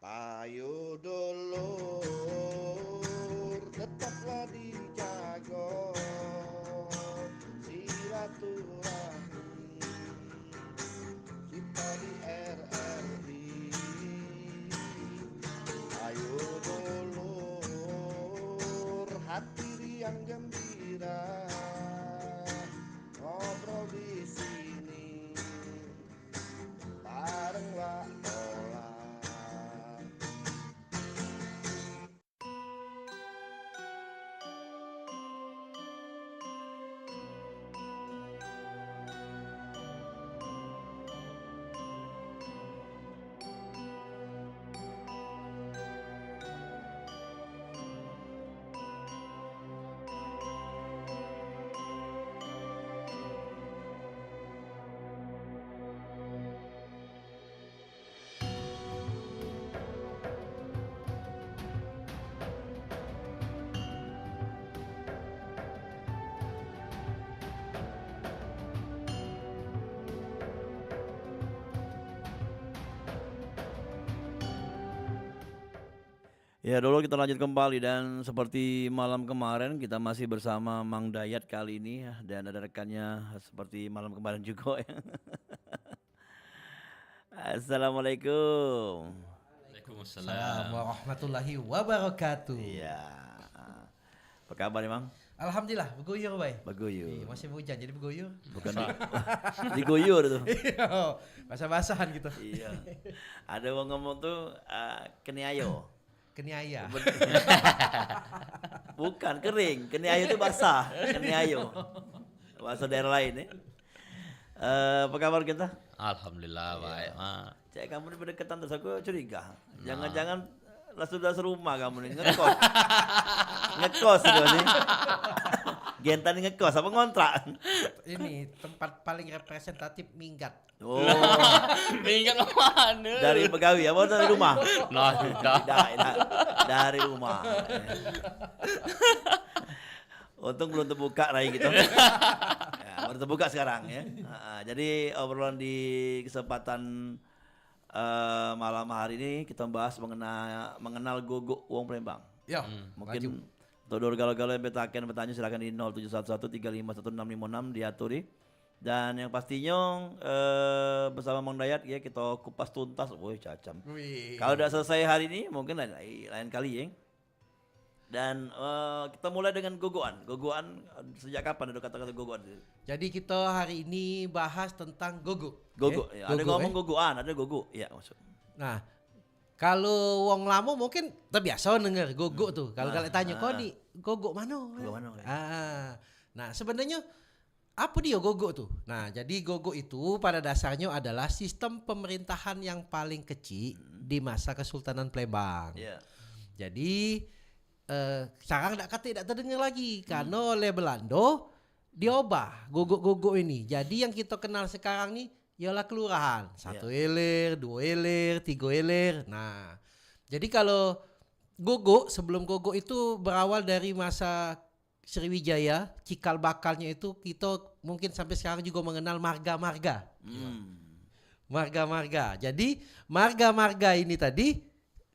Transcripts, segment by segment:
Payu dulur tetaplah dijaga silaturahmi kita di RRI. Ayo dulur hati riang gembira ngobrol di sini bareng Wak Ola. Ya dulu kita lanjut kembali dan seperti malam kemarin kita masih bersama Mang Dayat kali ini ya, dan ada rekannya seperti malam kemarin juga ya. Assalamualaikum. Waalaikumsalam. Assalamualaikum warahmatullahi wabarakatuh. Iya. Apa kabar nih Mang? Alhamdulillah beguyur bay. Beguyur. Masih hujan jadi beguyur. Bukan diguyur tuh. Basah-basahan gitu. Iya. Ada yang ngomong tuh keniayo. Keniaya. Bukan kering, keniayo itu basah, keniayo. Bahasa daerah lain ya. Apa kabar kita? Alhamdulillah baik. Cek kamu ini berdekatan terus aku curiga. Jangan-jangan sudah serumah kamu nih ngekos. Ngekos itu nih. Gentan ngekos apa ngontrak? Ini tempat paling representatif minggat. Oh, Minggat mana? dari pegawai apa dari rumah? Nah, Tidak, dari rumah. Untung belum terbuka Rai gitu. Ya, baru terbuka sekarang ya. Jadi obrolan di kesempatan malam hari ini kita bahas mengenal Gogo Wong Palembang. Ya, Mungkin untuk galau-galau yang bertanya silakan di 0711351656 diaturi. Dan yang pastinya bersama Mang Dayat ya kita kupas tuntas. Woi cacam. Kalau udah selesai hari ini mungkin lain kali ya. Dan kita mulai dengan gogoan. Gogoan sejak kapan ada kata-kata gogoan? Jadi kita hari ini bahas tentang gogo. Gogo. Eh, Ya, ada gogo, ngomong gogoan, ada gogo. Iya maksud. Nah, kalau wong lama mungkin terbiasa denger gogo tuh. Kalau kalian tanya kok di gogo mana? Gogo mana? Nah, sebenarnya apa dia gogo tuh? Nah, jadi gogo itu pada dasarnya adalah sistem pemerintahan yang paling kecil di masa Kesultanan Palembang. Iya. Jadi sekarang tidak terdengar lagi karena oleh Belanda diubah gogo-gogo ini. Jadi yang kita kenal sekarang nih ialah kelurahan. 1 eler, 2 eler, 3 eler. Nah, jadi kalau gogo sebelum gogo itu berawal dari masa Sriwijaya, cikal bakalnya itu kita mungkin sampai sekarang juga mengenal marga-marga. Marga-marga. Jadi marga-marga ini tadi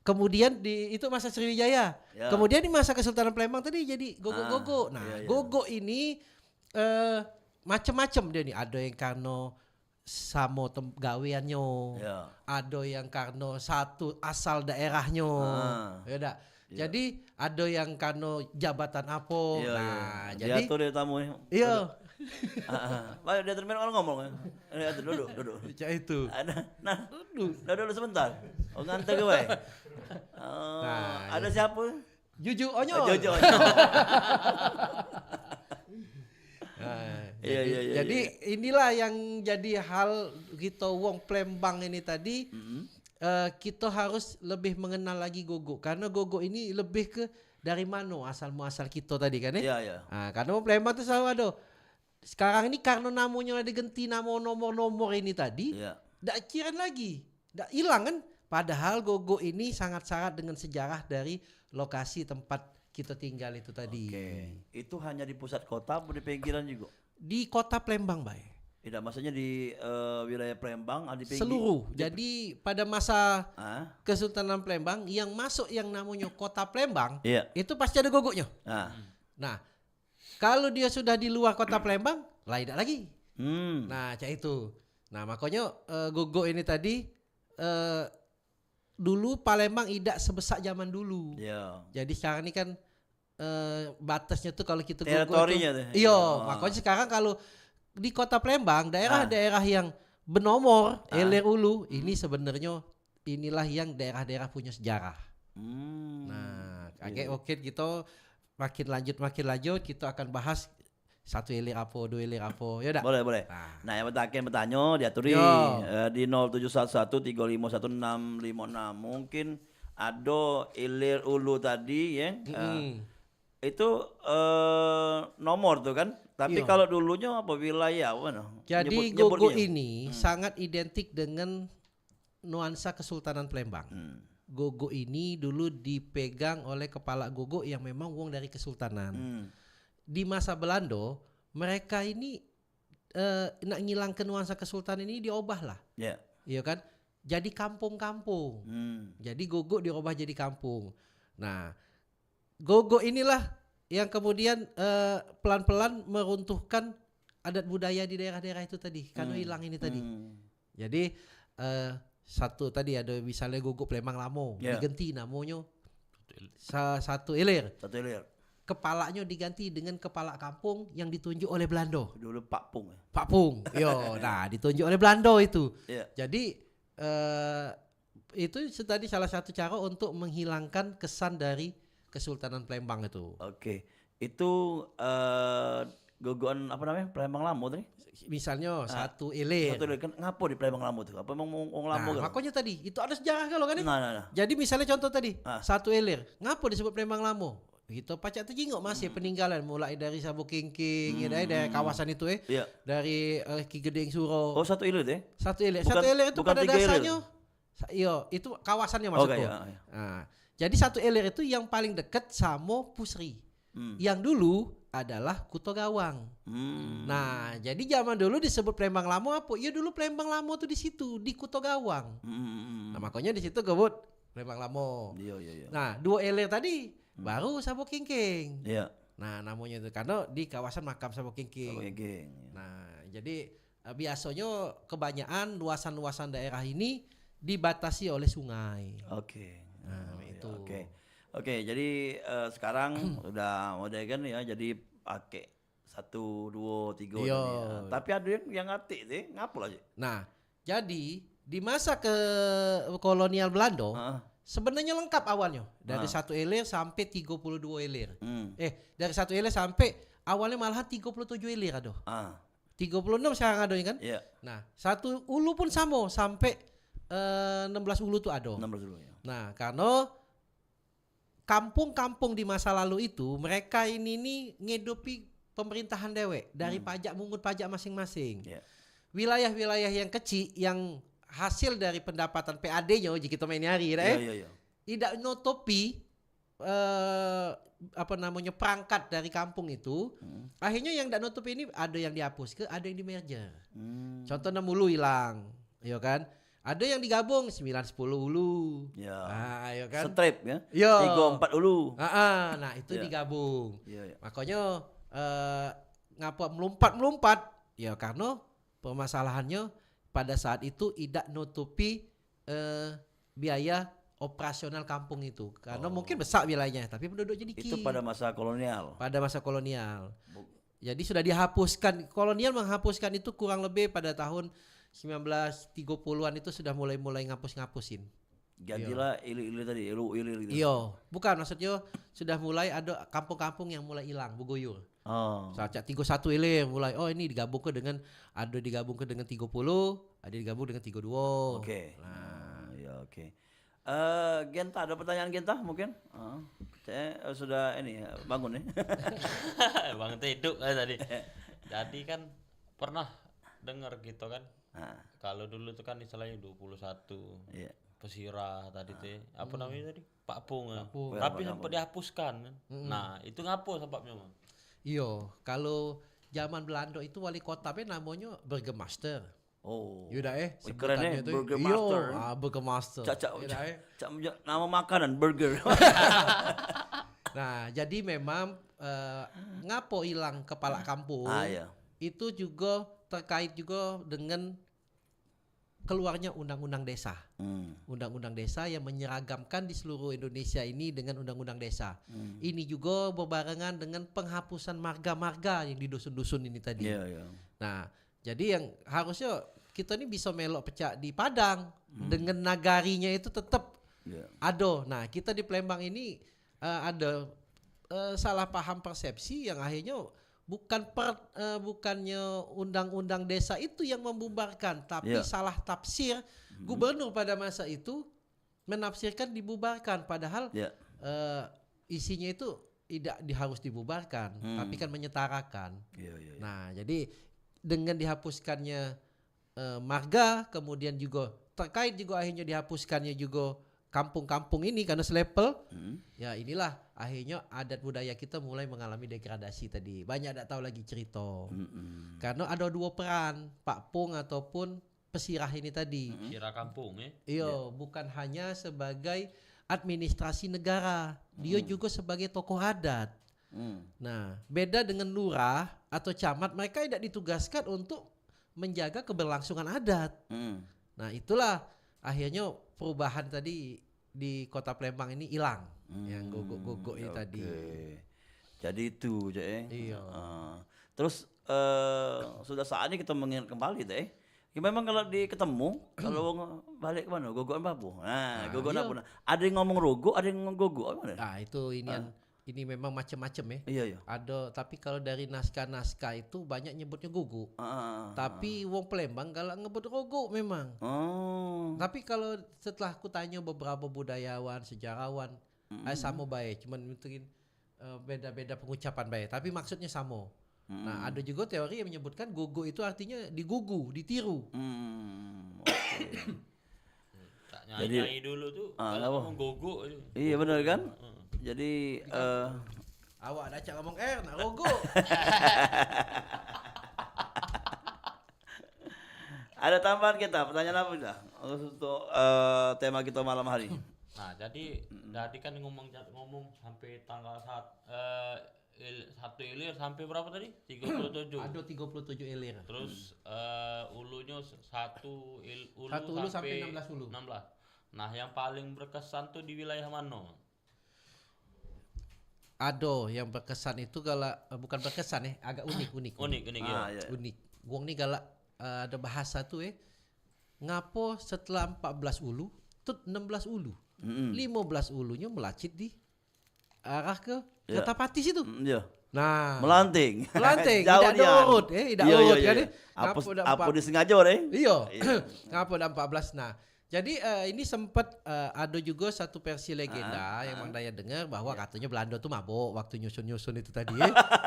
kemudian itu masa Sriwijaya. Ya. Kemudian di masa Kesultanan Palembang tadi jadi gogo-gogo. Nah, gogo ini macam-macam dia nih. Ada yang karena samo gaweannya. Ya. Ada yang karena satu asal daerahnya. Ya dak. Jadi ada yang karena jabatan apa. Iya, Nah, iya. jadi Diatur ya tamu ya. iya. Baik, dia termin orang ngomong ya. Duduk. Cak itu. Nah, duduk sebentar. Oh nganter gue, baik. Ada siapa? Juju onyol. Jojo. Iya. Jadi inilah yang jadi hal kita wong Palembang ini tadi kita harus lebih mengenal lagi gogo karena gogo ini lebih ke dari mana asal muasal kita tadi kan ya. Iya. Nah, karena Palembang itu selalu ada. Sekarang ini karena namanya diganti nama nomor-nomor ini tadi, ndak kiran lagi, ndak hilang kan. Padahal gogo ini sangat syarat dengan sejarah dari lokasi tempat kita tinggal itu tadi. Oke. Itu hanya di pusat kota atau di pinggiran juga? Di kota Palembang, Bay. Tidak, maksudnya di wilayah Palembang, di pinggir. Seluruh. Jadi pada masa Ah, Kesultanan Palembang yang masuk yang namanya Kota Palembang iya. itu pasti ada gogoknya. Nah, Nah, kalau dia sudah di luar Kota Palembang, lah tidak lagi. hmm, Nah, cak itu. Nah, makanya gogok ini tadi dulu Palembang tidak sebesar zaman dulu. ya. Jadi sekarang ini kan batasnya tuh kalau kita Teritorinya itu, tuh. iya, Oh. makanya sekarang kalau di Kota Palembang, daerah-daerah yang bernomor, Ilir Ulu, ini sebenarnya inilah yang daerah-daerah punya sejarah. Hmm. Nah, oke kita makin lanjut kita akan bahas satu ilir apa, dua ilir apa, ya udah. Boleh. Nah, Nah, yang bertanya diaturi Yo. di 0711351656. Mungkin ada ilir ulu tadi ya. Itu nomor tuh kan. Tapi Iya. kalau dulunya apa wilayah mana? jadi Nyebutnya. Gogo ini sangat identik dengan nuansa Kesultanan Palembang. Hmm. Gogo ini dulu dipegang oleh kepala Gogo yang memang wong dari Kesultanan. Hmm. Di masa Belanda, mereka ini nak ngilangkan nuansa Kesultanan ini diubah lah. Ya. Iya kan? Jadi kampung-kampung. Hmm. Jadi Gogo diubah jadi kampung. Nah, Gogo inilah yang kemudian pelan-pelan meruntuhkan adat budaya di daerah-daerah itu tadi. Karena hilang ini tadi. Hmm. Jadi satu tadi ada misalnya Gogo Palembang Lamo, Ya. diganti namanya satu ilir. Satu ilir. Kepalanya diganti dengan kepala kampung yang ditunjuk oleh Belanda. Dulu Pak Pung. Ya. Pak Pung. Yo, nah ditunjuk oleh Belanda itu. Iya. Jadi itu tadi salah satu cara untuk menghilangkan kesan dari Kesultanan Palembang itu. Oke. Itu gogoan apa namanya? Palembang Lamo tadi. Misalnya satu ilir. Satu ilir kan ngapo di Palembang Lamo tuh? Apa emang wong Lamo Nah, gitu? makanya tadi itu ada sejarah kalau kan? Nah. Jadi misalnya contoh tadi Ah. satu ilir, ngapo disebut Palembang Lamo? Gitu pacak tejingok masih peninggalan mulai dari Sabu Kingking, ya dari kawasan itu Iya. dari Ki Gedeng Suro. Oh, satu ilir deh. Satu ilir, bukan- satu ilir itu bukan pada tiga ilir. dasarnya iya, itu kawasannya maksudku. Oke, ya. Nah, jadi satu ilir itu yang paling dekat sama Pusri. Yang dulu adalah Kuto Gawang. Hmm. Nah, jadi zaman dulu disebut Palembang Lamo apa? Ya dulu Palembang Lamo tuh di situ, di Kuto Gawang. Nah, makanya di situ kebut Palembang Lamo. Iya. Nah, dua ilir tadi baru Sabu Kingking. Iya. Nah, namanya itu karena di kawasan makam Sabu Kingking. Oke. Nah, jadi biasanya kebanyakan luasan-luasan daerah ini dibatasi oleh sungai. Oke. Nah, Ya, itu. Oke, jadi sekarang udah modern ya, jadi pakai 1, 2, 3 Iya. tadi ya. Tapi ada yang ngatik sih, ngapul aja. Nah, jadi di masa ke kolonial Belanda Heeh. sebenarnya lengkap awalnya dari satu ilir sampai 32 ilir. Hmm. Dari satu ilir sampai awalnya malahan 37 ilir ada. 36 sekarang ada kan? Iya. Nah, satu ulu pun sama sampai 16 ulu tuh ada. 16 dulu ya. Nah, karena kampung-kampung di masa lalu itu mereka ini nih ngedopi pemerintahan dewek dari pajak mungut pajak masing-masing. Iya. Wilayah-wilayah yang kecil yang hasil dari pendapatan PAD-nya jika kita main hari ya, Iya. tidak nutupi apa namanya perangkat dari kampung itu. Akhirnya yang tidak nutupi ini ada yang dihapus, ada yang di merger. Contohnya Mulu hilang, ya kan? Ada yang digabung 9-10 ulu. Ya. Nah, ya kan? Strip ya. Yo. 3, 4 dulu. Nah itu Ya. digabung. Iya. Makanya ngapa melompat ya karena permasalahannya pada saat itu tidak nutupi biaya operasional kampung itu karena mungkin besar wilayahnya tapi penduduknya dikit. Itu pada masa kolonial. Pada masa kolonial. Jadi sudah dihapuskan, kolonial menghapuskan itu kurang lebih pada tahun 1930-an itu sudah mulai ngapus-ngapusin. Gantilah ilir tadi, ilir gitu. Iya, bukan maksudnya sudah mulai ada kampung-kampung yang mulai hilang, buguyur. Oh. Saat 31 ilir mulai ini digabungkan dengan 30, ada digabung dengan 32. Oke. Nah, Ya oke. Genta, ada pertanyaan Genta mungkin? Saya sudah ini bangun ya. Bang Tiduk tadi. Jadi kan pernah dengar gitu kan. Kalau dulu tuh kan istilahnya 21. Iya. Pesira tadi teh. Apa namanya tadi? Pak Pung. Pung. Tapi sempat dihapuskan kan. Nah, itu ngapo sebabnya, Bang? iya, kalau zaman Belanda itu wali kota namanya Burgemeester. Oh. Yaudah Wih, keren ya, Burgemeester. Burgemeester. Caca, Yaudah, nama makanan burger. Nah, jadi memang ngapo hilang kepala kampung. Iya. Itu juga terkait juga dengan keluarnya undang-undang desa. Undang-undang desa yang menyeragamkan di seluruh Indonesia ini dengan undang-undang desa. Ini juga berbarengan dengan penghapusan marga-marga yang di dusun-dusun ini tadi. Iya. Nah, jadi yang harusnya kita ini bisa melok pecah di Padang dengan nagarinya itu tetap ada. Nah, kita di Palembang ini ada salah paham persepsi yang akhirnya bukannya undang-undang desa itu yang membubarkan, tapi salah tafsir gubernur pada masa itu menafsirkan dibubarkan, padahal isinya itu tidak harus dibubarkan, tapi kan menyetarakan. Nah, jadi dengan dihapuskannya marga, kemudian juga terkait juga akhirnya dihapuskannya juga kampung-kampung ini karena selepel, ya inilah akhirnya adat budaya kita mulai mengalami degradasi tadi. Banyak tidak tahu lagi cerita. Karena ada dua peran, Pak Pung ataupun pesirah ini tadi. Pesirah kampung ya. Iya, bukan hanya sebagai administrasi negara, dia juga sebagai tokoh adat. Nah, beda dengan lurah atau camat, mereka tidak ditugaskan untuk menjaga keberlangsungan adat. Nah, itulah akhirnya perubahan tadi di Kota Palembang ini hilang, yang gogok-gogok ini tadi. Jadi itu, Iya. Terus sudah saatnya kita mengingat kembali deh. Ya memang kalau ketemu, kalau balik ke mana? Gogok apa? Nah, gogok iya. apa? Ada yang ngomong rogo, ada yang ngomong gogok apa? Nah, itu ini memang macam-macam ya. Iya. Ada, tapi kalau dari naskah-naskah itu banyak nyebutnya gogok. Tapi wong Palembang kalau ngebut rogo memang. Tapi kalau setelah aku tanya beberapa budayawan, sejarawan, sama baik, cuman mungkin beda-beda pengucapan baik, tapi maksudnya sama. Nah, ada juga teori yang menyebutkan gogo itu artinya digugu, ditiru. Tak nyanyi dulu tuh kalau ngomong gogo itu. Iya benar kan? Jadi Awak dah cak ngomong nak rogo. ada tambahan kita, pertanyaan apa dah untuk tema kita malam hari? Nah, jadi kan ngomong sampai tanggal 1 ilir sampai berapa tadi? 37. Ada 37 ilir. Terus ulunya satu ulu sampai 16 ulu. 16. Nah, yang paling berkesan tuh di wilayah mana? Ada yang berkesan itu kalau bukan berkesan agak unik. Unik ya. Iya. Unik. Wong nih galak ada bahasa tuh ngapo setelah 14 ulu tut 16 ulu. 15 ulunya melacit di arah ke Kertapati situ. Iya. Nah, Melanting. tidak urut tidak urut kan. Apa disengaja deh? Iya. Ngapo ada 14. Nah, jadi ini sempat ada juga satu versi legenda yang Mang Dayat dengar bahwa katanya Belanda tuh mabuk waktu nyusun-nyusun itu tadi.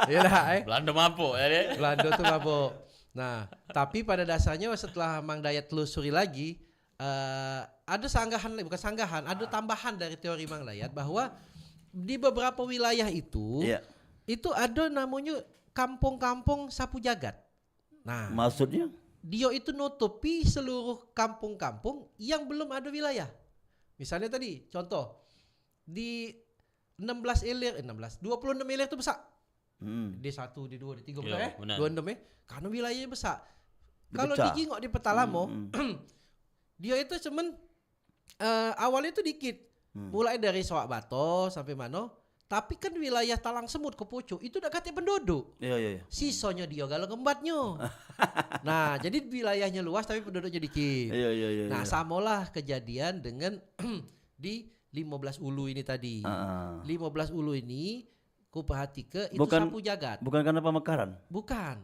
Iya lah. Belanda mabuk ya deh. Belanda tuh mabuk. Nah, tapi pada dasarnya setelah Mang Dayat telusuri lagi, ada ada tambahan dari teori Mang Dayat bahwa di beberapa wilayah itu ada namanya kampung-kampung sapu jagat. Nah, maksudnya? Dia itu nutupi seluruh kampung-kampung yang belum ada wilayah. Misalnya tadi, contoh di 26 ilir itu besar. D1, D2, D3 benar 26 karena wilayahnya besar. Kalau dijingok di Petalamo, dia itu cuman awalnya itu dikit. Mulai dari Sawak Bato sampai mana. Tapi kan wilayah Talang Semut ke Pucuk itu udah katanya penduduk. Iya. Sisanya dia galau ngembatnya. Nah, jadi wilayahnya luas tapi penduduknya dikit. Iya. Nah, samalah kejadian dengan di 15 ulu ini tadi. 15 ulu ini ku perhatikan itu sapu jagat. Bukan karena pemekaran? Bukan.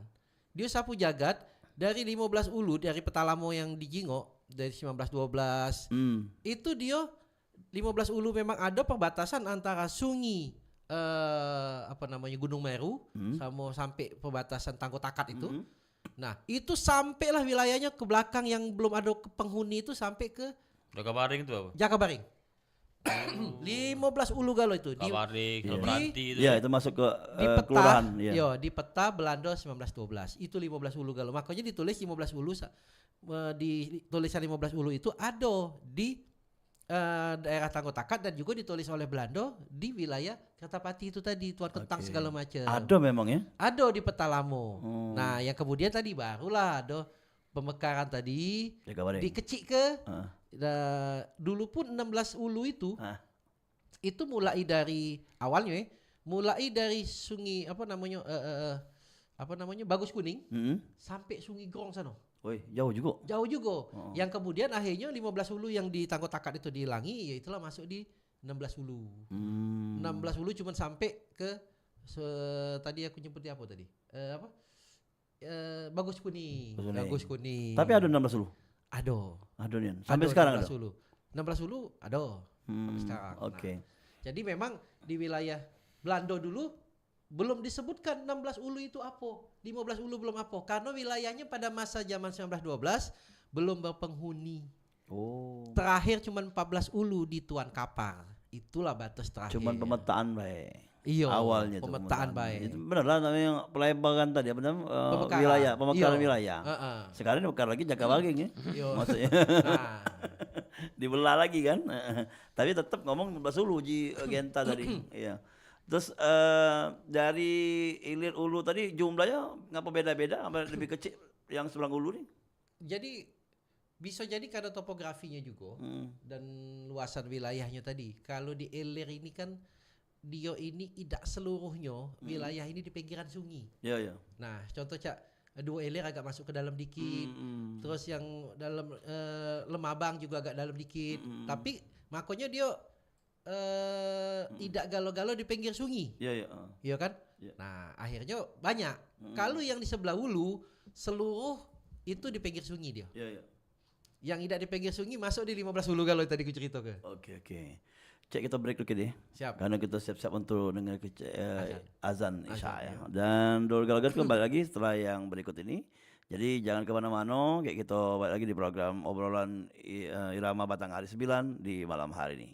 Dia sapu jagat dari 15 ulu dari Petalamo yang di Jingo dari 1912. Itu dia 15 ulu memang ada perbatasan antara sungai Gunung Meru sama sampai perbatasan Tangko Takat itu. Nah, itu sampailah wilayahnya ke belakang yang belum ada penghuni itu sampai ke Jakabaring itu apa? Jakabaring. 15 ulu galo itu di Kawarik, Iya. Beranti itu. Ya, itu masuk ke di peta kelurahan. Ya. di peta Belanda 1912 itu 15 ulu galo, makanya ditulis 15 ulu di tulisan 15 ulu itu ada di daerah Tangkotakat dan juga ditulis oleh Belanda di wilayah Kertapati itu tadi, Tuan Ketang Oke. segala macam. Ada memang ya. Ada di peta Lamo. Oh. Nah, yang kemudian tadi barulah ada pemekaran tadi Jaga Baring. dikecik ke Ah. dulu pun 16 ulu itu Ah. itu mulai dari awalnya mulai dari sungai apa namanya Bagus Kuning Mm-mm. sampai Sungai Grong sana. Woi, jauh juga. Jauh juga. Oh. Yang kemudian akhirnya 15 hulu yang di Tangkotakat itu dihilangi, ya itulah masuk di 16 hulu. 16 hulu cuma sampai ke tadi aku nyebutnya apa tadi? Bagus Kuning. Bagus Kuning. Bagus Kuning. Tapi ada 16 dulu. Ada. Ada nih. Sampai sekarang ada. 16 hulu. 16 hulu ada. Sampai sekarang. Oke. Nah, jadi memang di wilayah Belanda dulu belum disebutkan 16 ulu itu apa, 15 ulu belum apa, karena wilayahnya pada masa zaman 1912 belum berpenghuni. Oh. Terakhir cuma 14 ulu di Tuan Kapar. Itulah batas terakhir. Cuman pemetaan baik. Iya, Awalnya tuh pemetaan baik. Itu benar lah namanya pelebaran tadi apa namanya Pemekaran. wilayah, pemekaran Iya. wilayah. Heeh. Sekarang dibekar lagi Jaka Baring ya. Iya. Maksudnya Nah, dibelah lagi kan. Tapi tetap ngomong 15 ulu di Genta tadi. Iya. Terus dari ilir ulu tadi jumlahnya ngapa beda-beda? Apa lebih kecil yang sebelah ulu nih? jadi bisa jadi karena topografinya juga dan luasan wilayahnya tadi. Kalau di Ilir ini kan dia ini tidak seluruhnya wilayah ini di pinggiran sungai. Iya, iya. Nah, contoh Cak, dua Ilir agak masuk ke dalam dikit. Terus yang dalam Lemabang juga agak dalam dikit. Tapi makanya dia tidak galo-galo di pinggir sungai. Iya, iya. Iya kan? Iya. Nah, akhirnya banyak. Kalau yang di sebelah hulu seluruh itu di pinggir sungai dia. Iya, iya. Yang tidak di pinggir sungai masuk di 15 hulu kalau tadi ku cerita ke. Oke, oke. Cek kita break dulu deh. Siap. Karena kita siap-siap untuk dengar azan Isya Azan, ya. ya. Dan Dor Galagat kembali lagi setelah yang berikut ini. Jadi jangan kemana-mana, kayak kita balik lagi di program obrolan Irama Batang Hari 9 di malam hari ini.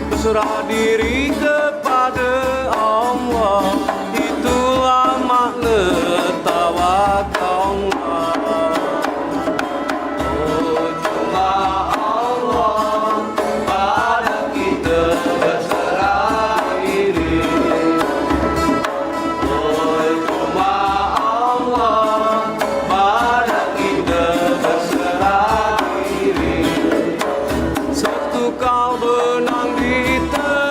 Berserah diri kepada Allah, itulah makna tawakallah. Oh, cuma Allah pada kita berserah diri. Oh, cuma Allah pada kita berserah diri. Satu kau benang di tengah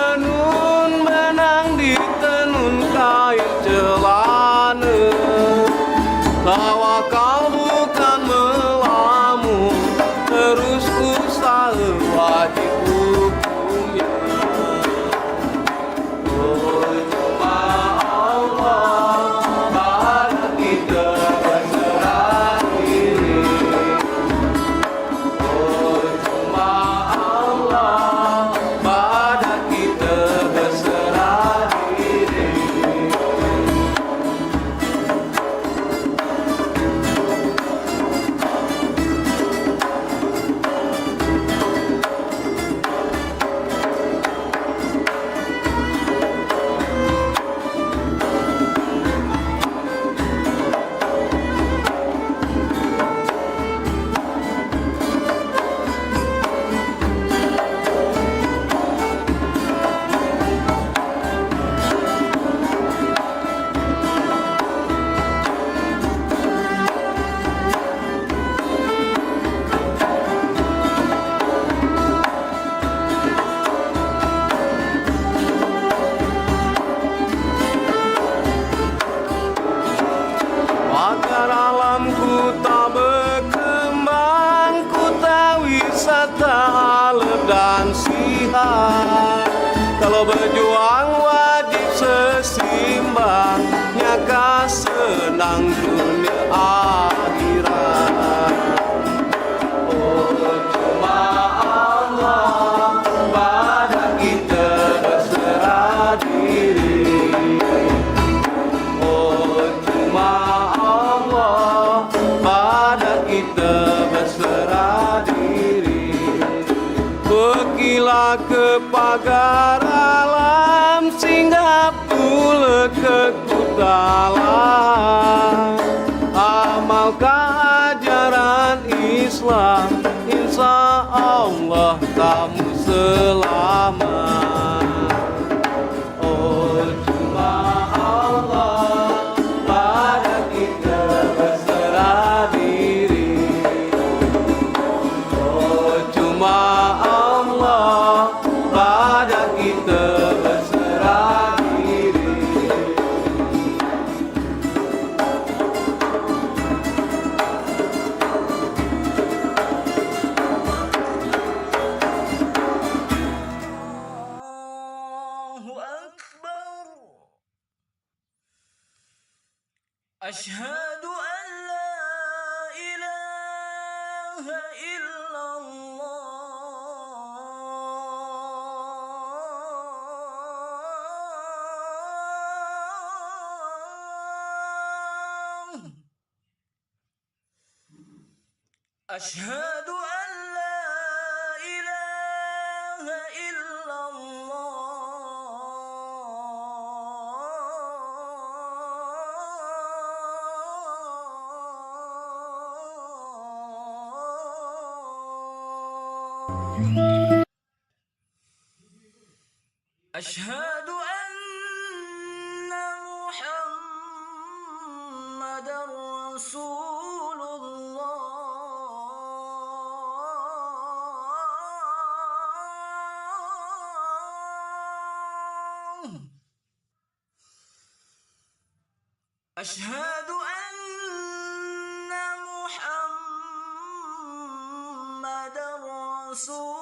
wisata alam dan sihat. Kalau berjuang wajib sesimbang, nyaka senang dunia akhirat. Oh cuma Allah pada kita berserah diri. Oh cuma Allah pada kita berserah diri. Pergilah ke pagar alam, singgah pula ke kutalan. Amalkan ajaran Islam, insya Allah kamu selamat. Oh cuma Allah pada kita berserah diri. Oh cuma Allah pada kita berserah diri. Allahu Akbar. Asyhadu an la ilaha illallah. Asyhadu an la ilaha illallah. Asyhadu anna Muhammadar Rasulullah. Asyhadu anna Muhammadar Rasulullah.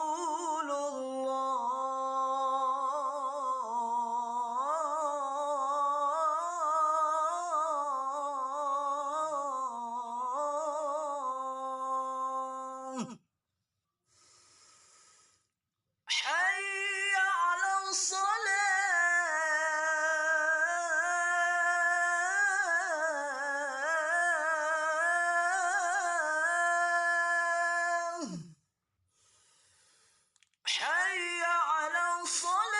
Hayya 'alas salah. Hayya 'alas salah.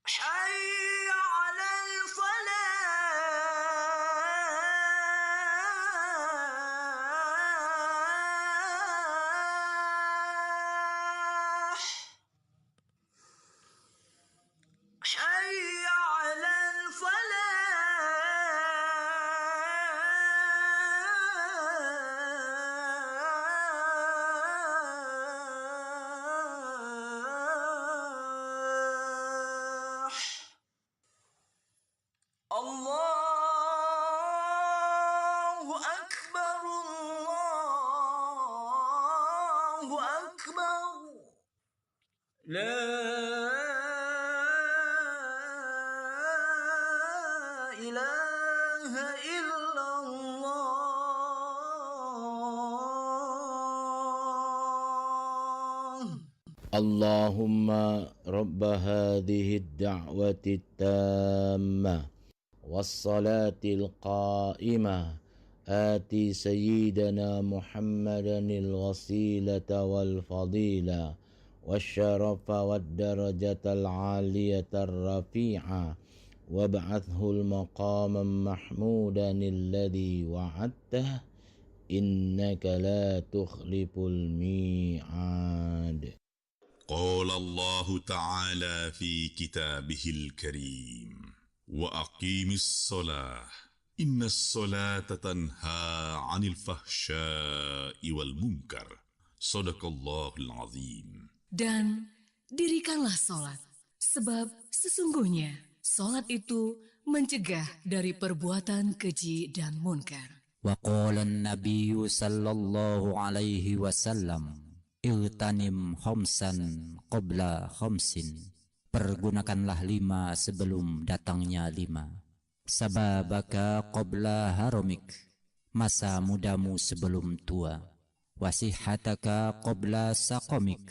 حي على الفلاح. حي على الفلاح. الله أكبر الله أكبر. لا إله إلا الله. اللهم رب هذه الدعوة التامة والصلاة القائمة آتي سيدنا محمدا الوسيلة والفضيلة والشرف والدرجة العالية الرفيعة وابعثه المقاما محمودا الذي وعدته إنك لا تخلف الميعاد. قال الله تعالى في كتابه الكريم: وأقيم الصلاة إن الصلاة تنهى عن الفحشاء والمنكر Sadaqallahul azim. Dan dirikanlah solat, sebab sesungguhnya solat itu mencegah dari perbuatan keji dan munkar. وقال النبي صلى الله عليه وسلم اغتنم خمسا قبل خمس. Pergunakanlah 5 sebelum datangnya 5. Sababaka qabla haramik. Masa mudamu sebelum tua. Wasihataka qabla saqamik.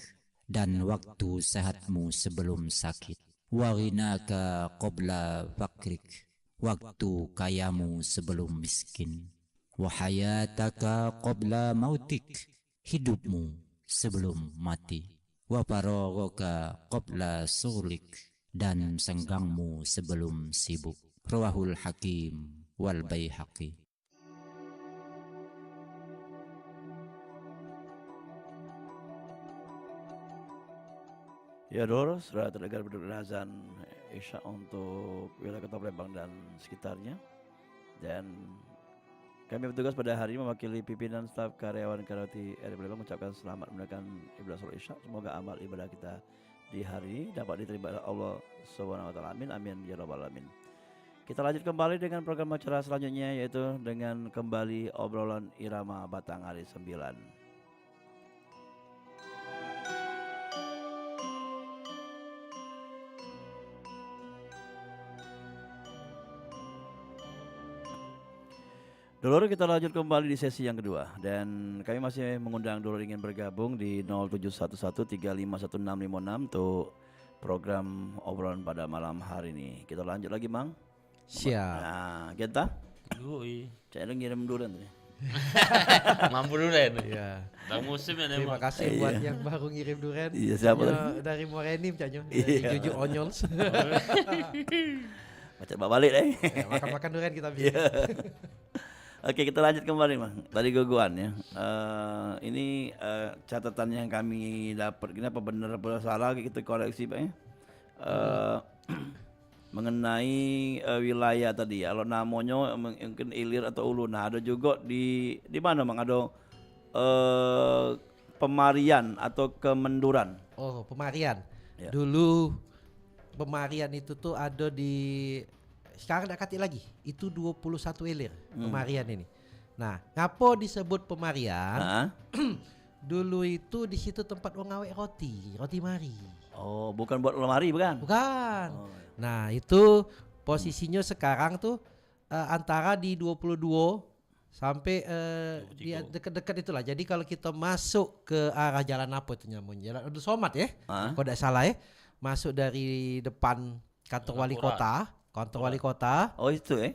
Dan waktu sehatmu sebelum sakit. Waghinaka qabla fakrik. Waktu kayamu sebelum miskin. Wahayataka qabla mautik. Hidupmu sebelum mati. Wafaragaka qabla sulik. Dan senggangmu sebelum sibuk. Rawahul Hakim wal Baihaqi. Ya Dor, sudah terdengar berdua azan Isya untuk wilayah Kota Palembang dan sekitarnya. Dan kami bertugas pada hari ini mewakili pimpinan staf karyawan Karati RI Palembang mengucapkan selamat menunaikan ibadah sholat Isya. Semoga amal ibadah kita di hari ini dapat diterima oleh Allah Subhanahu wa taala. Amin amin ya rabbal alamin. Kita lanjut kembali dengan program acara selanjutnya, yaitu dengan kembali obrolan irama Batang hari 9. Dulur, kita lanjut kembali di sesi yang kedua, dan kami masih mengundang dulur ingin bergabung di 0711351656 untuk program obrolan pada malam hari ini. Kita lanjut lagi, Mang. Siap. Nah, kita Yoi. saya ngirim duluan tuh. Mampu durian. Iya. Udah musim ya Terima Mak. kasih buat yang baru ngirim durian. Iya, siapa Ya, dari Morenim Canyo, dari Iya. Juju Onyols. Baca balik deh. Ya, makan-makan durian kita bisa. Oke, kita lanjut kembali, Mang. Tadi gogoan ya. Ini catatan yang kami dapat, kenapa benar apa salah kita koreksi, Pak ya. Mengenai wilayah tadi ya. Kalau namanya mungkin ilir atau ulu. Nah, ada juga di mana, Mang? Ada Pemarian atau Kemenduran. Oh, Pemarian. Ya. Dulu Pemarian itu tuh ada di, sekarang tidak kati lagi. Itu 21 ilir Pemarian ini. Nah, ngapo disebut Pemarian? Nah. Dulu itu di situ tempat orang ngawek roti mari. Oh, bukan buat lemari, bukan? Bukan. Oh. Nah, itu posisinya sekarang tuh antara di 22 sampai di dekat-dekat itulah. Jadi kalau kita masuk ke arah jalan apa itu namanya? Jalan Abdul Somad ya. Kalau tidak salah ya. Masuk dari depan kantor wali kota, wali kota. Oh, itu ya.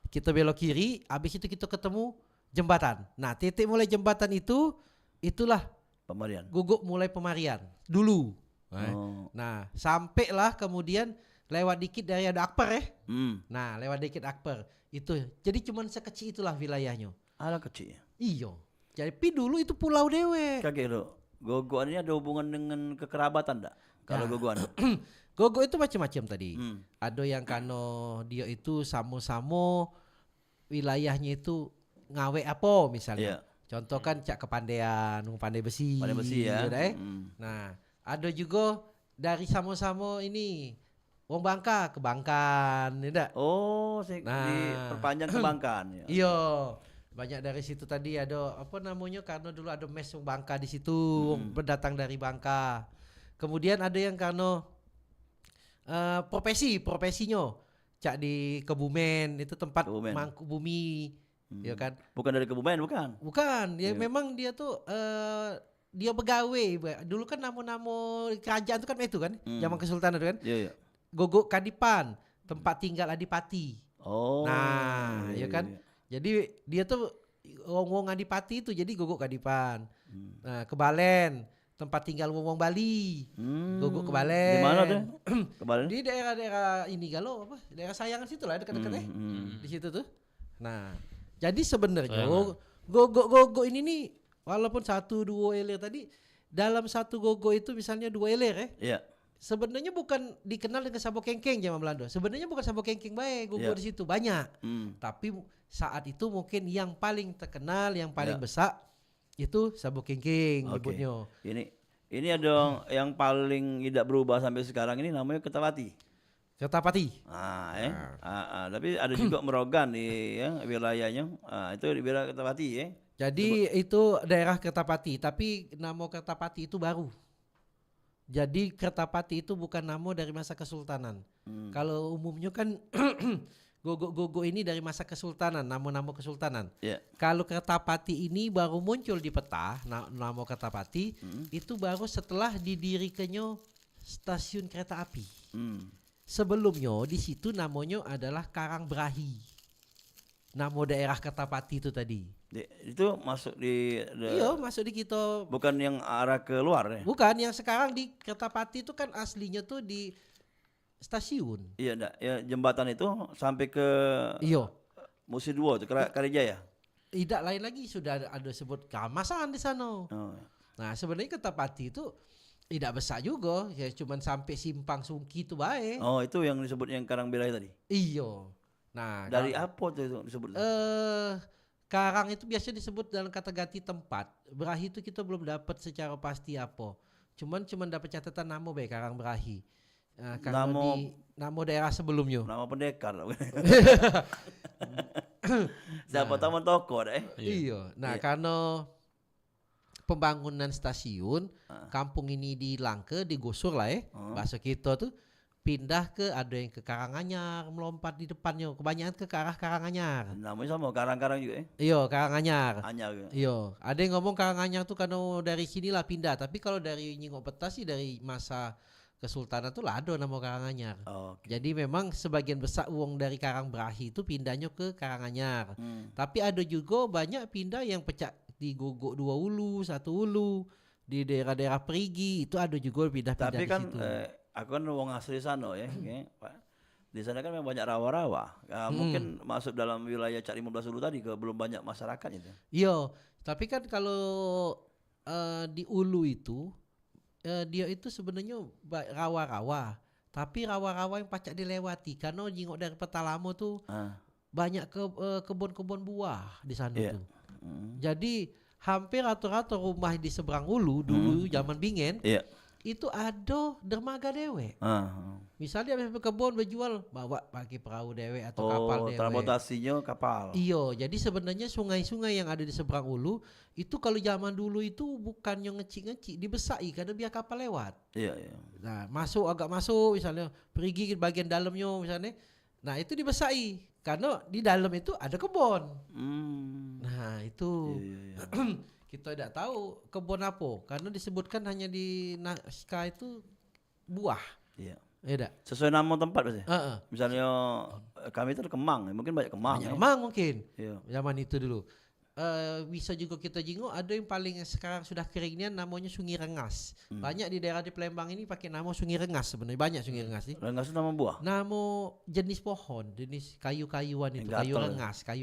Kita belok kiri, habis itu kita ketemu jembatan. Nah, titik mulai jembatan itu itulah Pemarian. guguk mulai Pemarian dulu. Nah, sampailah kemudian lewat dikit dari ada Akper ya. Nah, lewat dikit Akper. Itu. Jadi cuman sekecil itulah wilayahnya. Ala kecil. Iya. Jadi dulu itu pulau dewe. Kakek lo, gogoan ini ada hubungan dengan kekerabatan enggak? Kalau gogoan. Gogo itu macam-macam tadi. Ada yang kano dia itu samo-samo wilayahnya itu ngawe apa misalnya. Contoh kan cak kepandean, pandai besi. Pandai besi ya. Nah, ada juga dari samo-samo ini wong Bangka ke Bangkan, ya. Oh, diperpanjang ke Bangkan ya. Iya. Banyak dari situ tadi ada apa namanya, karena dulu ada mes wong Bangka di situ, pendatang dari Bangka. Kemudian ada yang karena profesinya cak di Kebumen, itu tempat mangku bumi. Ya kan? Bukan dari Kebumen, bukan? Bukan, ya memang dia tuh dia pegawai. Dulu kan nama-nama kerajaan itu kan itu kan, zaman kesultanan itu kan. Iya. Gogok Kadipan, tempat tinggal Adipati. Oh. Nah, ya kan? Jadi dia tuh wong Adipati itu jadi Gogok Kadipan. Nah, Kebalen, tempat tinggal wong Bali. Gogok Kebalen. Di mana tuh? Kebalen? Di daerah-daerah ini galau apa? Daerah Sayangan situ lah, dekat-dekat Di situ tuh. Nah, jadi sebenarnya gogok ini nih walaupun 1-2 eler tadi, dalam satu gogo itu misalnya 2 eler ya. Iya. Sebenarnya bukan dikenal dengan Sabo Kengkeng zaman Belanda. Sebenarnya bukan Sabo Kengkeng baik gogo di situ banyak. Tapi saat itu mungkin yang paling terkenal, yang paling besar Itu Sabuk Kingking Oke. nyebutnya. Ini ada yang paling tidak berubah sampai sekarang ini namanya Kertapati. Kertapati. Tapi ada juga Merogan di wilayahnya. Itu di wilayah Kertapati ya. Jadi itu daerah Kertapati, tapi nama Kertapati itu baru. Jadi Kertapati itu bukan nama dari masa Kesultanan. Kalau umumnya kan Gogo ini dari masa Kesultanan, nama-nama Kesultanan. Yeah. Kalau Kertapati ini baru muncul di peta, nama Kertapati itu baru setelah didirikannya stasiun kereta api. Sebelumnya di situ namanya adalah Karangbrahi. Nama daerah Kertapati itu tadi. Itu masuk di Iya, masuk di kita. Bukan yang arah ke luar ya? Bukan, yang sekarang di Kertapati itu kan aslinya tuh di stasiun. Iya, enggak. Ya, jembatan itu sampai ke Musi Duo, Karijaya. Tidak, lain lagi sudah ada sebut Kamasan di sana. Nah, sebenarnya Kertapati itu tidak besar juga, ya cuman sampai Simpang Sungki itu baik. Oh, itu yang disebut yang Karangbirahi tadi. Iya. Nah, dari apa tuh itu disebut? Karang itu biasanya disebut dalam kata ganti tempat. Berahi itu kita belum dapat secara pasti apa. Cuman dapat catatan nama baik Karangbrahi. Nama daerah sebelumnya. Nama pendekar. Siapa tahu toko deh. Iya. Nah, karena pembangunan stasiun, kampung ini dilangke, digusur lah bahasa kita tuh pindah ke ada yang ke Karanganyar, melompat di depannya. Kebanyakan ke arah Karanganyar. Namanya sama Karang-Karang juga Iya, Karanganyar. Anyar. Iya, ada yang ngomong Karanganyar tuh karena dari sinilah pindah. Tapi kalau dari nyingok peta sih dari masa Kesultanan tuh lah ada nama Karanganyar. Jadi memang sebagian besar uang dari Karangbrahi itu pindahnya ke Karanganyar. Tapi ada juga banyak pindah yang pecah di Gogok 2 Ulu, 1 Ulu, di daerah-daerah Perigi itu ada juga pindah-pindah Tapi di kan situ. aku kan wong asli sana ya, di sana kan memang banyak rawa-rawa. Mungkin masuk dalam wilayah Cak 15 Ulu tadi belum banyak masyarakat itu. Iya, tapi kan kalau di Ulu itu dia itu sebenarnya rawa-rawa, tapi rawa-rawa yang pacak dilewati karena jingok dari peta lama tuh banyak kebun-kebun buah di sana tuh. Jadi hampir rata-rata rumah di seberang Ulu dulu zaman Bingen itu ada dermaga dewe. Misalnya habis kebun berjual bawa pakai perahu dewe atau kapal dewe. Transportasinya kapal. Iya, jadi sebenarnya sungai-sungai yang ada di seberang Ulu itu kalau zaman dulu itu bukan yang ngecik-ngecik, dibesai karena biar kapal lewat. Iya. Nah, agak masuk misalnya pergi ke bagian dalamnya misalnya. Nah, itu dibesai karena di dalam itu ada kebun. Nah, itu kita tidak tahu kebun apa karena disebutkan hanya di naskah itu buah. Iya. Iya. Sesuai nama tempat pasti. Misalnya kami itu Kemang, mungkin banyak Kemang. Banyak Kemang mungkin. Iya. Zaman itu dulu. Bisa juga kita jingok ada yang paling sekarang sudah keringnya namanya Sungai Rengas. Banyak di daerah di Palembang ini pakai nama Sungai Rengas sebenarnya banyak Sungai Rengas nih. Rengas itu nama buah. Nama jenis pohon, jenis kayu-kayuan itu, kayu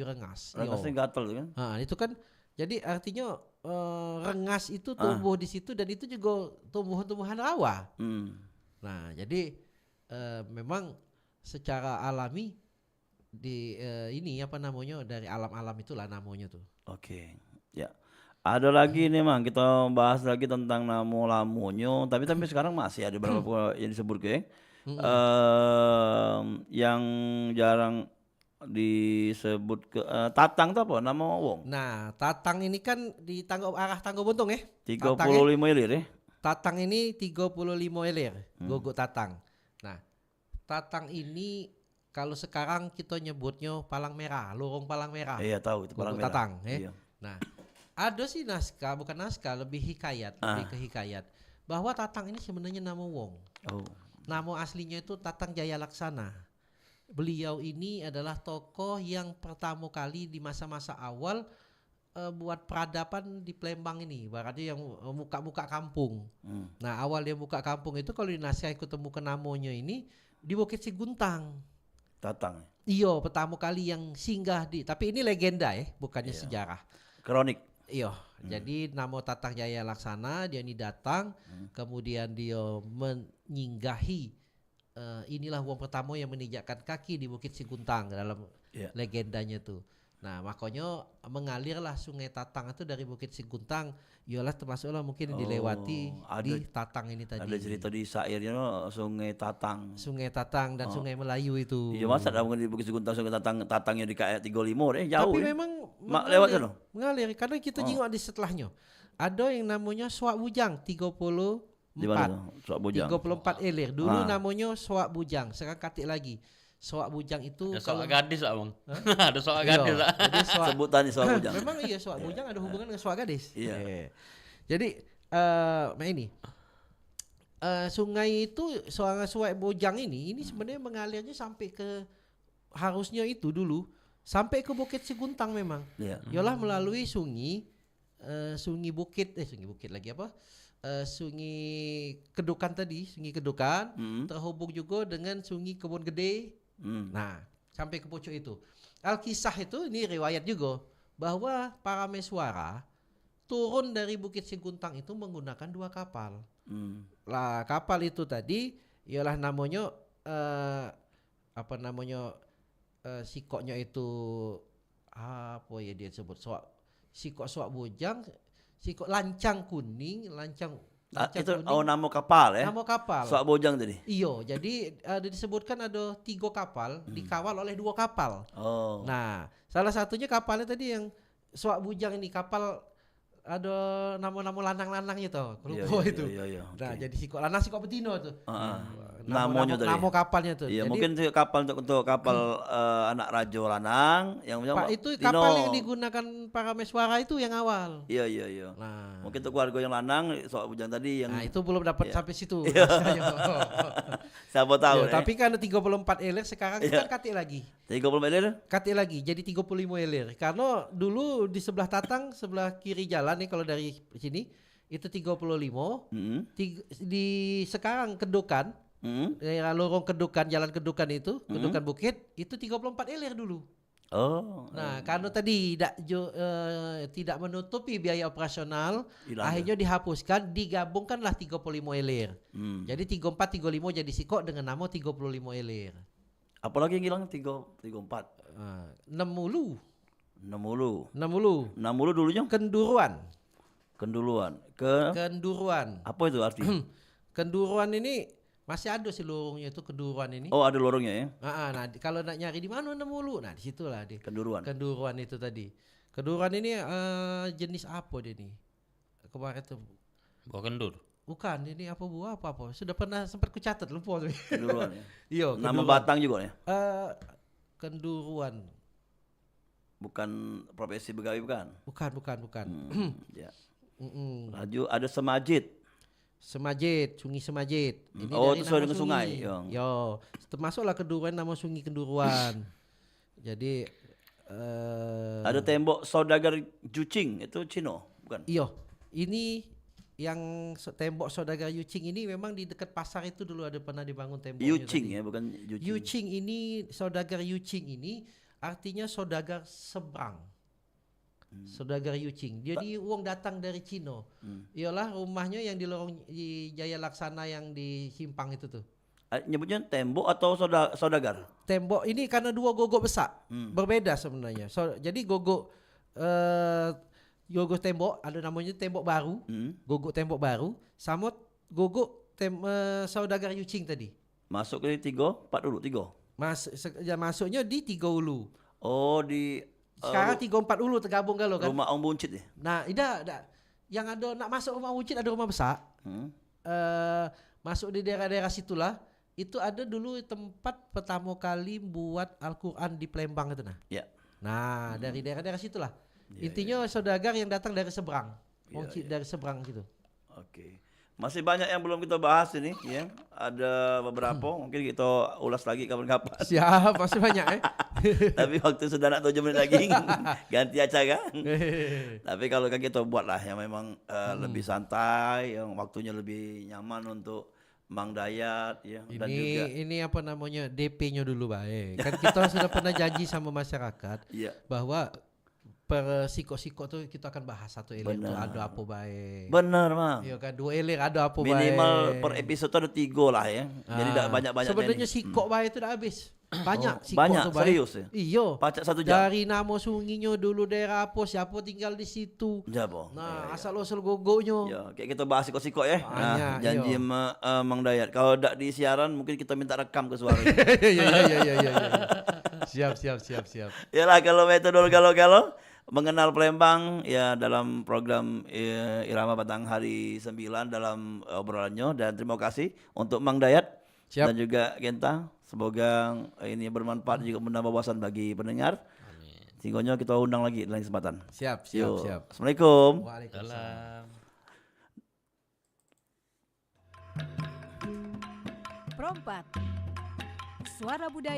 rengas. Rengas itu gatel kan? Nah, itu kan jadi artinya rengas itu tumbuh di situ dan itu juga tumbuhan-tumbuhan rawa. Nah, jadi memang secara alami ini apa namanya dari alam-alam itulah namanya tuh. Oke. Ya. Ada lagi nih Mang, kita bahas lagi tentang lamu-lamunya, tapi sekarang masih ada beberapa yang disebut yang jarang disebut Tatang itu apa nama wong? Nah, Tatang ini kan di arah Tangga Bontong 35 ilir ya. Tatang ini 35 ilir, Gogok Tatang. Nah, Tatang ini kalau sekarang kita nyebutnya Palang Merah, lorong Palang Merah. Iya tahu itu Palang Merah. Tatang, Iya. Nah, ada sih naskah, bukan naskah, lebih hikayat, lebih ke hikayat bahwa Tatang ini sebenarnya nama wong. Nama aslinya itu Tatang Jaya Laksana. Beliau ini adalah tokoh yang pertama kali di masa-masa awal buat peradaban di Palembang ini, berarti yang muka-muka kampung. Nah, awal dia buka kampung itu kalau di naskah ketemu ke namanya ini di Bukit Siguntang. Tatang. Iya, pertama kali yang singgah tapi ini legenda bukannya sejarah. Kronik. Iya, jadi nama Tatang Jaya Laksana dia ini datang, kemudian dia menyinggahi inilah wong pertama yang menginjakkan kaki di Bukit Siguntang dalam legendanya tuh. Nah, makanya mengalirlah Sungai Tatang itu dari Bukit Siguntang, ialah termasuklah mungkin dilewati di Tatang ini tadi. Ada cerita di syairnya Sungai Tatang. Sungai Tatang dan Sungai Melayu itu. Iya, masa ada di Bukit Siguntang Sungai Tatangnya di KM 35 jauh. Tapi ya. memang Lewat kan? mengalir karena kita jenguk di setelahnya. Ada yang namanya Suak Bujang 34. Di mana tuh? Suak Bujang. 34 elir. Dulu namanya Suak Bujang, sekarang katik lagi. Suak Bujang itu Ada soal gadis lah bang. Ada soal Iya, gadis lah. jadi Sebutannya Suak Bujang. Memang iya Suak Bujang ada hubungan dengan Suak Gadis. Iya. Jadi ini sungai itu Suak Bujang ini sebenarnya mengalirnya sampai ke harusnya itu dulu sampai ke Bukit Siguntang memang. Iya. Yalah melalui sungai Bukit lagi apa? Sungai Kedukan tadi, Sungai Kedukan terhubung juga dengan Sungai Kebun Gede. Nah, sampai ke pucuk itu. Alkisah itu ini riwayat juga bahwa para Meswara turun dari Bukit Siguntang itu menggunakan 2 kapal. Lah kapal itu tadi ialah namanya sikoknya itu apa ya dia sebut sikok Suak Bujang, sikok lancang kuning, lancang Itu kuning. nama kapal ya. Nama kapal. Suak Bujang tadi. Iya, jadi disebutkan ada 3 kapal dikawal oleh 2 kapal. Oh. Nah, salah satunya kapalnya tadi yang Suak Bujang ini kapal ada nama-nama lanang-lanang itu, lupa itu. Iya, Nah, oke. jadi sikok lanang sikok betina tuh. Namanya tadi. Nama kapalnya tuh. Iya, Jadi, mungkin itu kapal untuk kapal anak raja lanang yang punya Pak itu Dino. kapal yang digunakan para Meswara itu yang awal. Iya. Nah, Mungkin untuk keluarga yang lanang Suak Bujang tadi yang nah itu belum dapat sampai situ. siapa tahu Ya, tapi kan 34 elir sekarang itu kan katik lagi. 30 meter. Katik lagi jadi 35 elir. Karena dulu di sebelah Tatang, sebelah kiri jalan nih kalau dari sini itu 35. Di sekarang Kedukan, daerah lorong Kedukan, jalan Kedukan itu, Kedukan Bukit itu 34 elir dulu. Oh. Nah, karena tadi tidak menutupi biaya operasional, Hilang akhirnya dihapuskan, digabungkanlah 35 elir. Jadi 34 35 jadi sikok dengan nama 35 elir. Apalagi yang hilang 34. 60. 60 dulunya Kenduruan. Kenduruan. Apa itu artinya? Kenduruan ini masih ada sih lorongnya itu Kenduruan ini. Oh, ada lorongnya ya. Nah, kalau nak nyari di mana 60. Nah, di situlah dia. Kenduruan itu tadi. Kenduruan ini jenis apa dia nih? Kemarin tuh Buah kendur. bukan, ini apa buah apa? Sudah pernah sempat kucatat lupa tuh. Kenduruan ya. Iya, Nama batang juga ya. Kenduruan. Bukan profesi begawi bukan. Bukan. Ya. Laju ada Semajid. Sungai Semajid. Ini Oh, dari itu sesuai nama dengan sungai, Yong. Yo, termasuklah Kenduruan nama Sungai Kenduruan. Jadi Ada tembok saudagar Jucing, itu Cino, bukan? Iya, ini yang tembok saudagar Yucing ini memang di dekat pasar itu dulu ada pernah dibangun temboknya. Yucing tadi. ya, bukan Jucing. Yucing ini saudagar Yucing ini artinya saudagar seberang. Saudagar Yucing. Jadi uang datang dari Cina. Iyalah rumahnya yang di lorong di Jaya Laksana yang di Simpang itu tuh. Nyebutnya tembok atau saudagar? Tembok ini karena 2 gogok besar. Berbeda sebenarnya. Jadi gogok tembok ada namanya tembok baru. Gogok tembok baru sama gogok saudagar Yucing tadi. Masuk ke 3, 4 dulu 3. Masuknya di 3 Ulu. Oh, di Sekarang 3-4 Ulu tergabung kalau kan. rumah Om Buncit ya. Nah, tidak. Yang ada nak masuk rumah Buncit ada rumah besar. Masuk di daerah-daerah situlah. Itu ada dulu tempat pertama kali buat Al-Quran di Palembang itu nah. Ya. Nah, dari daerah-daerah situlah. Intinya saudagar yang datang dari seberang. Dari seberang gitu. Oke. Masih banyak yang belum kita bahas ini ya. Ada beberapa mungkin kita ulas lagi kapan-kapan. Siap, masih banyak Tapi waktu sudah nak 7 menit lagi ganti acara. Tapi kalau kan kita buat lah yang memang lebih santai, yang waktunya lebih nyaman untuk Mang Dayat ya. Dan juga Ini apa namanya DP-nya dulu baik. Kan kita sudah pernah janji sama masyarakat bahwa per siko-siko tuh kita akan bahas satu elir tuh ada apa baik. Benar, Mang. Iya kan 2 elir ada apa baik. Minimal per episode tuh ada 3 lah ya. Jadi tidak banyak-banyak. Sebenarnya siko baik itu udah habis. Banyak sikok banyak, tu, Bay. serius ya? Iyo. Pacak 1 jam. Dari nama sunginya dulu daerah apa, siapa tinggal di situ. Ya, boh. Nah, asal-usul gogoknya. Ya, kayak kita bahas sikok-sikok ya. Banyak, Nah, janji iya. sama Mang Dayat. Kalau tak di siaran mungkin kita minta rekam ke suara. Iya. Siap. Yalah, kalau metode galau-galau mengenal Palembang ya dalam program Irama Batang hari 9 dalam obrolannya, dan terima kasih untuk Mang Dayat Siap. dan juga Genta. Semoga ini bermanfaat juga menambah wawasan bagi pendengar. Sehingga kita undang lagi dalam kesempatan. Siap. Yuk. Assalamualaikum. Waalaikumsalam. Perompat, suara budaya.